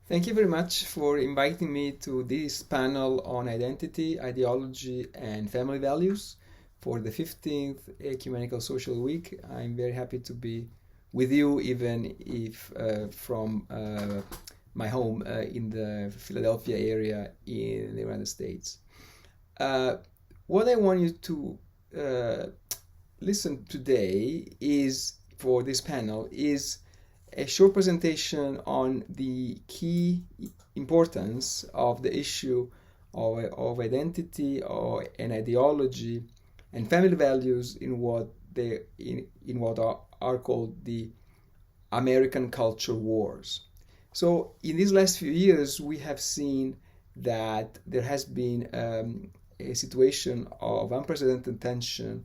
Thank you very much for inviting me to this panel on identity, ideology, and family values for the 15th Ecumenical Social Week. I'm very happy to be with you, even if from my home in the Philadelphia area in the United States. What I want you to listen today is, for this panel, is a short presentation on the key importance of the issue of identity and ideology and family values in what are called the American culture wars. So in these last few years, we have seen that there has been a situation of unprecedented tension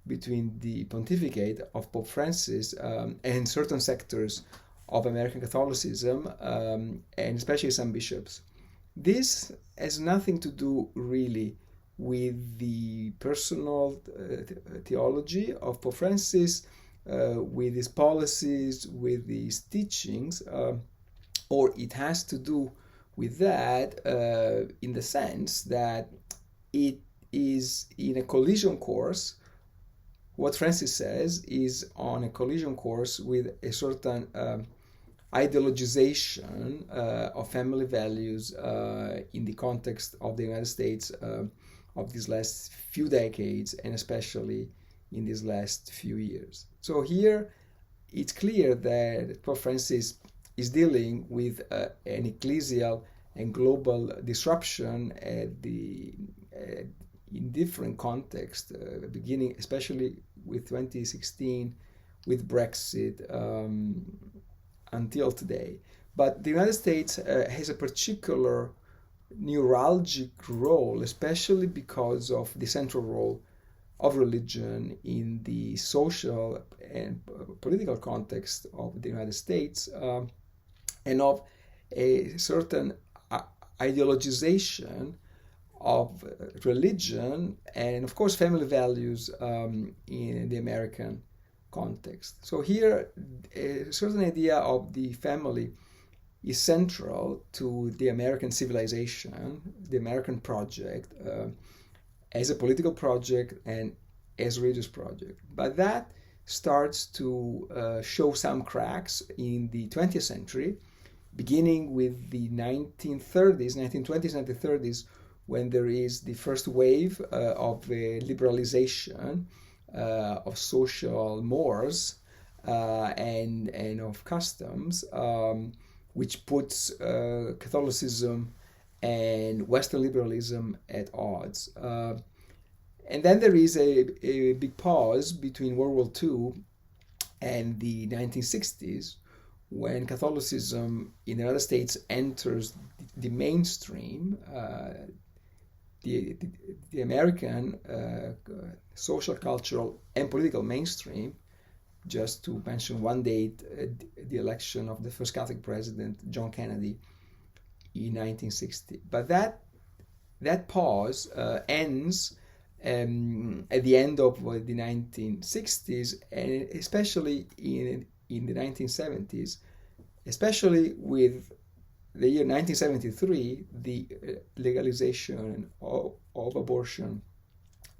between the pontificate of Pope Francis and certain sectors of American Catholicism, and especially some bishops. This has nothing to do really with the personal theology of Pope Francis, with his policies, with his teachings, or it has to do with that in the sense that it is in a collision course. What Francis says is on a collision course with a certain ideologization of family values in the context of the United States of these last few decades, and especially in these last few years. So here it's clear that Pope Francis is dealing with an ecclesial and global disruption in different contexts, beginning especially with 2016, with Brexit, until today. But the United States has a particular neuralgic role, especially because of the central role of religion in the social and political context of the United States, and of a certain ideologization of religion and, of course, family values in the American context. So here, a certain idea of the family is central to the American civilization, the American project, as a political project and as a religious project. But that starts to show some cracks in the 20th century, beginning with the 1920s, 1930s, when there is the first wave of liberalization of social mores and of customs, which puts Catholicism and Western liberalism at odds. And then there is a big pause between World War II and the 1960s, when Catholicism in the United States enters the mainstream, the American social, cultural, and political mainstream. Just to mention one date, the election of the first Catholic president, John Kennedy, in 1960. But that pause ends at the end of the 1960s, and especially in the 1970s, especially with the year 1973, the legalization of abortion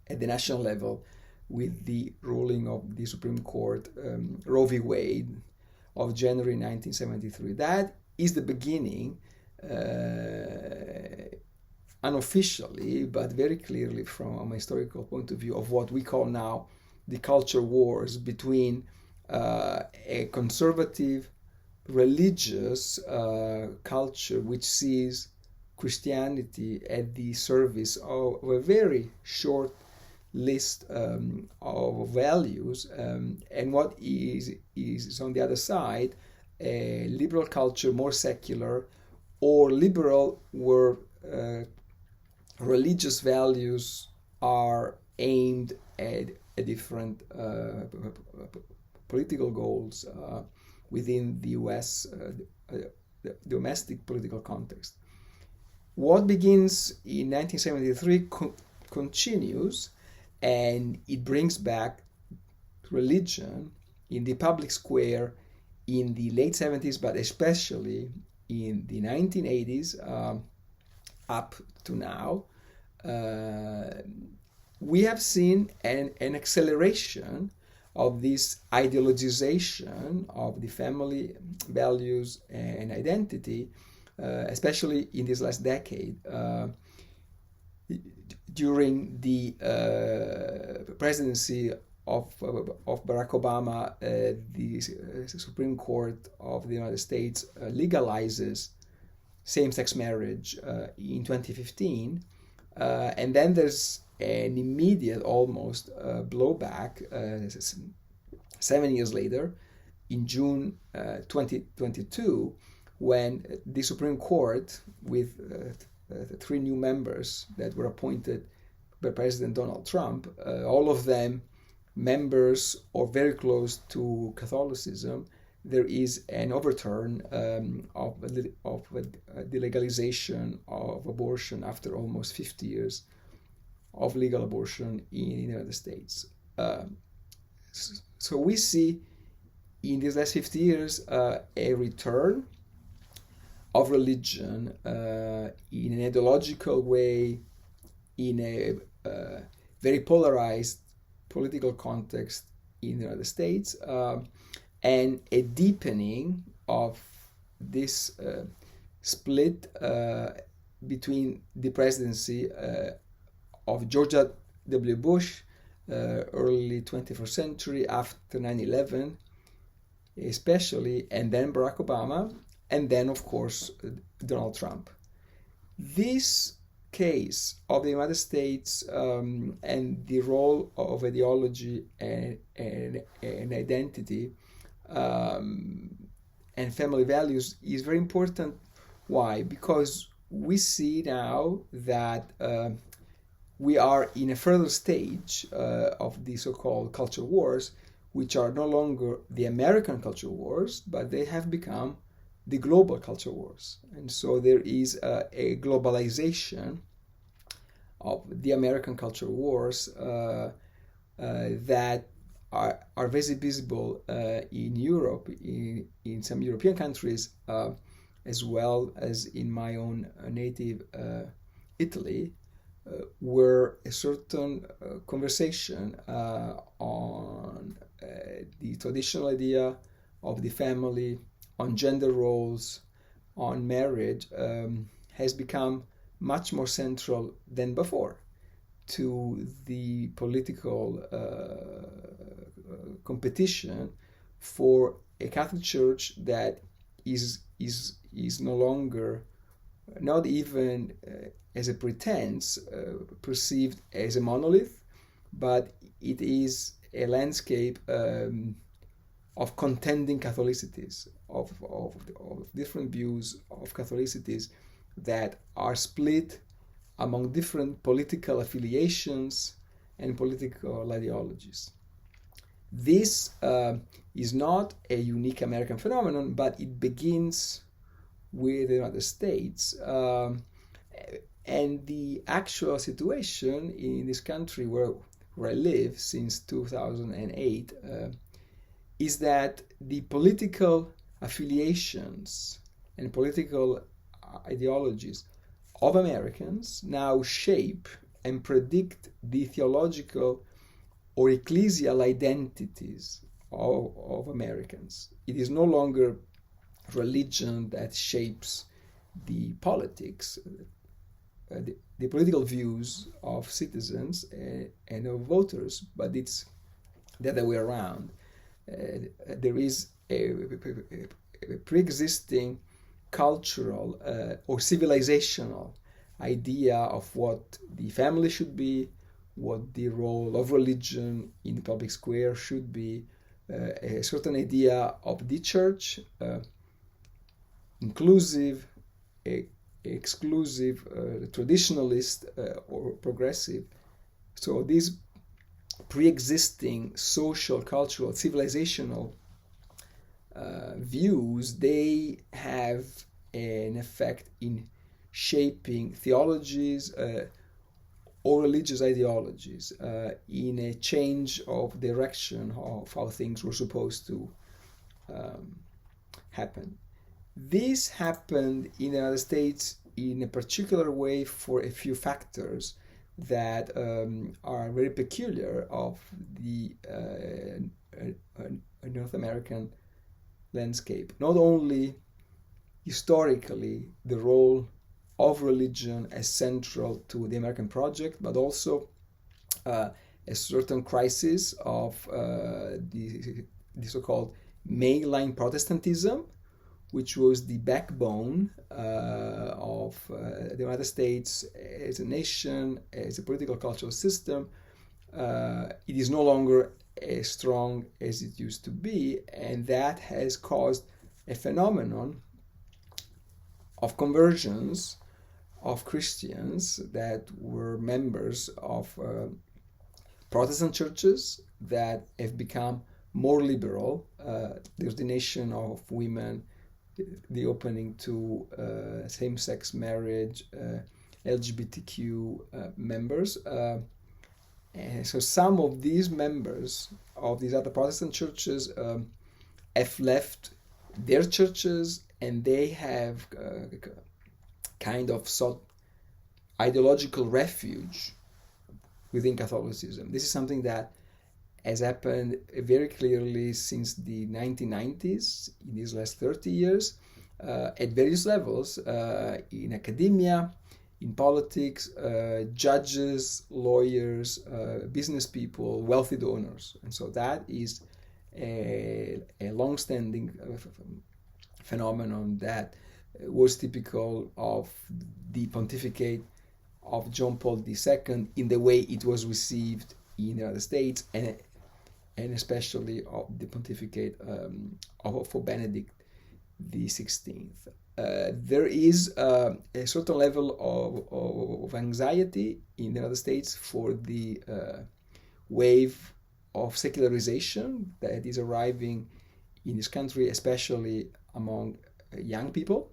at the national level, with the ruling of the Supreme Court, Roe v. Wade, of January 1973. That is the beginning, unofficially, but very clearly from a historical point of view, of what we call now the culture wars between a conservative, religious culture which sees Christianity at the service of a very short list of values, and what is on the other side, a liberal culture, more secular, or liberal, where religious values are aimed at different political goals within the US domestic political context. What begins in 1973 continues, and it brings back religion in the public square in the late 70s, but especially in the 1980s up to now, we have seen an acceleration of this ideologization of the family values and identity, especially in this last decade. During the presidency of Barack Obama, the Supreme Court of the United States legalizes same-sex marriage in 2015, and then there's an immediate almost blowback 7 years later, in June 2022, when the Supreme Court, with 3 new members that were appointed by President Donald Trump, all of them members or very close to Catholicism, there is an overturn of the legalization of abortion after almost 50 years of legal abortion in the United States. So we see in these last 50 years a return of religion in an ideological way, in a very polarized political context in the United States, and a deepening of this split between the presidency of George W. Bush, early 21st century, after 9/11 especially, and then Barack Obama, and then, of course, Donald Trump. This case of the United States and the role of ideology and identity and family values is very important. Why? Because we see now that we are in a further stage of the so-called culture wars, which are no longer the American culture wars, but they have become the global culture wars. And so there is a globalization of the American culture wars that are very visible in Europe, in some European countries, as well as in my own native Italy, where a certain conversation on the traditional idea of the family, on gender roles, on marriage, has become much more central than before to the political competition for a Catholic Church that is no longer, not even as a pretense, perceived as a monolith, but it is a landscape of contending Catholicities, of different views of Catholicities that are split among different political affiliations and political ideologies. This is not a unique American phenomenon, but it begins with the United States. And the actual situation in this country where I live since 2008 is that the political affiliations and political ideologies of Americans now shape and predict the theological or ecclesial identities of Americans. It is no longer religion that shapes the politics, the political views of citizens and of voters, but it's the other way around. There is a pre-existing cultural or civilizational idea of what the family should be, what the role of religion in the public square should be, a certain idea of the church, inclusive, exclusive, traditionalist, or progressive. So these pre-existing social, cultural, civilizational views, they have an effect in shaping theologies or religious ideologies in a change of direction of how things were supposed to happen. This happened in the United States in a particular way for a few factors that are very peculiar of the North American landscape. Not only historically the role of religion as central to the American project, but also a certain crisis of the so-called mainline Protestantism, which was the backbone of the United States as a nation, as a political cultural system. It is no longer as strong as it used to be, and that has caused a phenomenon of conversions of Christians that were members of Protestant churches that have become more liberal. The ordination of women, the opening to same-sex marriage, LGBTQ members. And so some of these members of these other Protestant churches have left their churches, and they have kind of sought ideological refuge within Catholicism. This is something that has happened very clearly since the 1990s, in these last 30 years, at various levels, in academia, in politics, judges, lawyers, business people, wealthy donors. And so that is a long-standing phenomenon that was typical of the pontificate of John Paul II in the way it was received in the United States, and especially of the pontificate for Benedict XVI. There is a certain level of anxiety in the United States for the wave of secularization that is arriving in this country, especially among young people.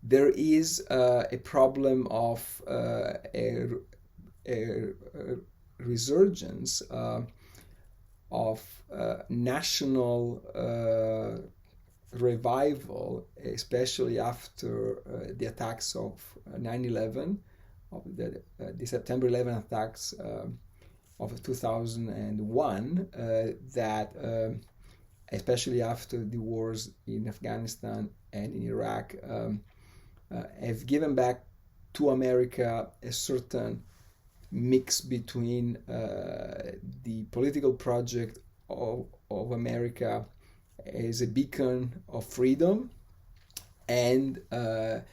There is a problem of a resurgence of national revival, especially after the attacks of 9/11, of the September 11 attacks of 2001, that especially after the wars in Afghanistan and in Iraq, have given back to America a certain mix between the political project of America as a beacon of freedom and a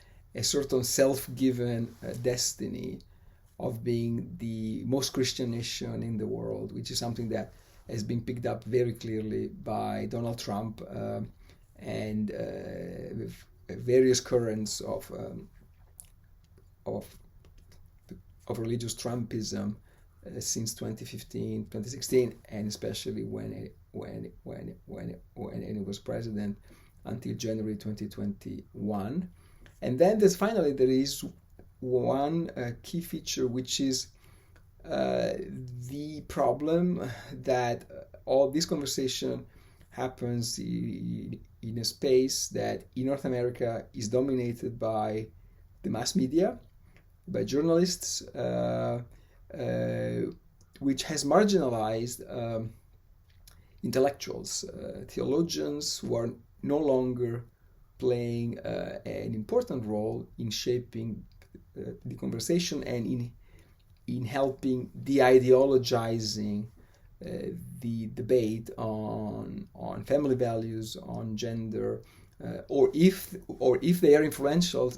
certain self-given destiny of being the most Christian nation in the world, which is something that has been picked up very clearly by Donald Trump and various currents of religious Trumpism since 2015, 2016, and especially when it was president until January 2021. And then there is one key feature, which is the problem that all this conversation happens in a space that in North America is dominated by the mass media, by journalists, which has marginalized intellectuals, theologians who are no longer playing an important role in shaping the conversation and in helping de-ideologizing the debate on family values, on gender, or if they are influential,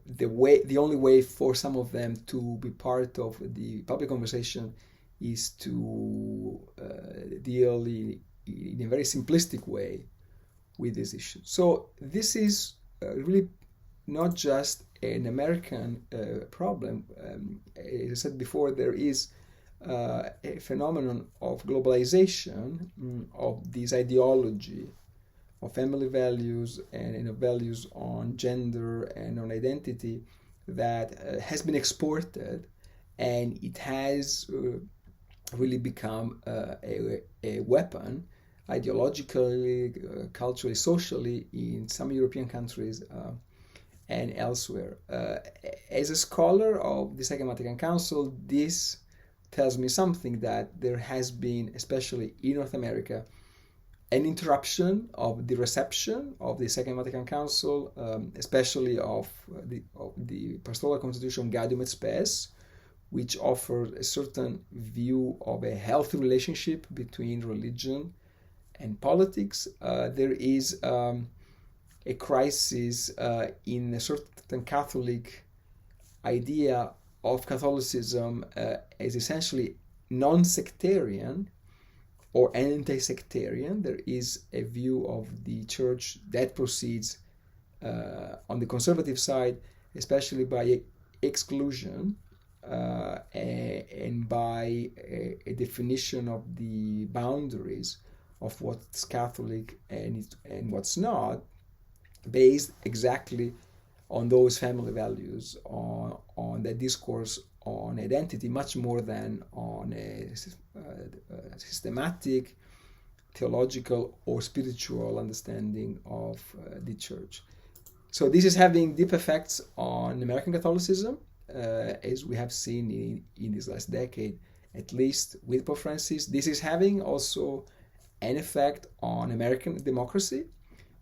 the only way for some of them to be part of the public conversation is to deal in a very simplistic way with this issue. So this is really not just an American problem. As I said before, there is a phenomenon of globalization of this ideology of family values and values on gender and on identity that has been exported, and it has really become a weapon ideologically, culturally, socially in some European countries and elsewhere. As a scholar of the Second Vatican Council, this tells me something, that there has been, especially in North America, an interruption of the reception of the Second Vatican Council, especially of the Pastoral Constitution Gaudium et Spes, which offers a certain view of a healthy relationship between religion and politics. There is a crisis in a certain Catholic idea of Catholicism as essentially non-sectarian or anti-sectarian. There is a view of the Church that proceeds on the conservative side, especially by exclusion and by a definition of the boundaries of what's Catholic and what's not, based exactly on those family values, on the discourse on identity, much more than on a systematic, theological, or spiritual understanding of the Church. So this is having deep effects on American Catholicism, as we have seen in this last decade, at least with Pope Francis. This is having also an effect on American democracy,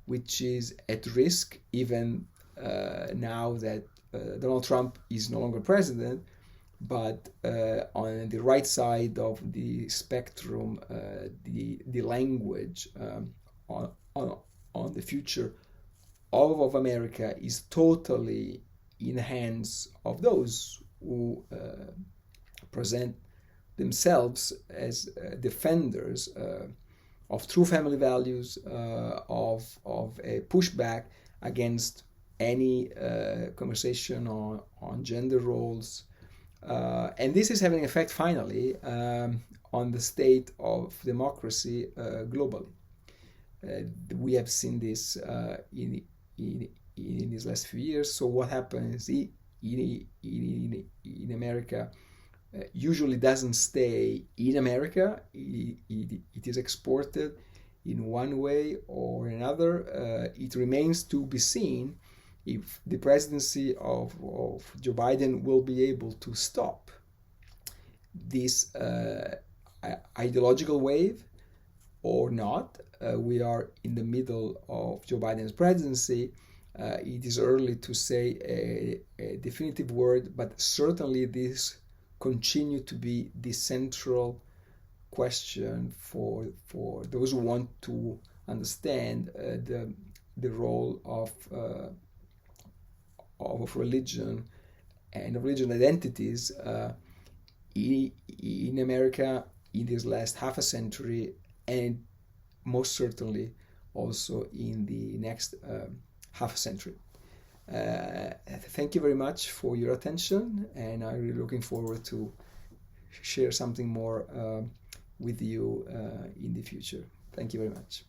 which is at risk even now that Donald Trump is no longer president, but on the right side of the spectrum, the language on the future of America is totally in the hands of those who present themselves as defenders of true family values, of a pushback against any conversation on gender roles. And this is having an effect, finally, on the state of democracy globally. We have seen this in these last few years. So what happens in America usually doesn't stay in America. It is exported in one way or another. It remains to be seen if the presidency of Joe Biden will be able to stop this ideological wave or not. We are in the middle of Joe Biden's presidency. It is early to say a definitive word, but certainly this continue to be the central question for those who want to understand the role of religion and of religion identities in America in this last half a century, and most certainly also in the next half a century. Thank you very much for your attention, and I'm really looking forward to share something more with you in the future. Thank you very much.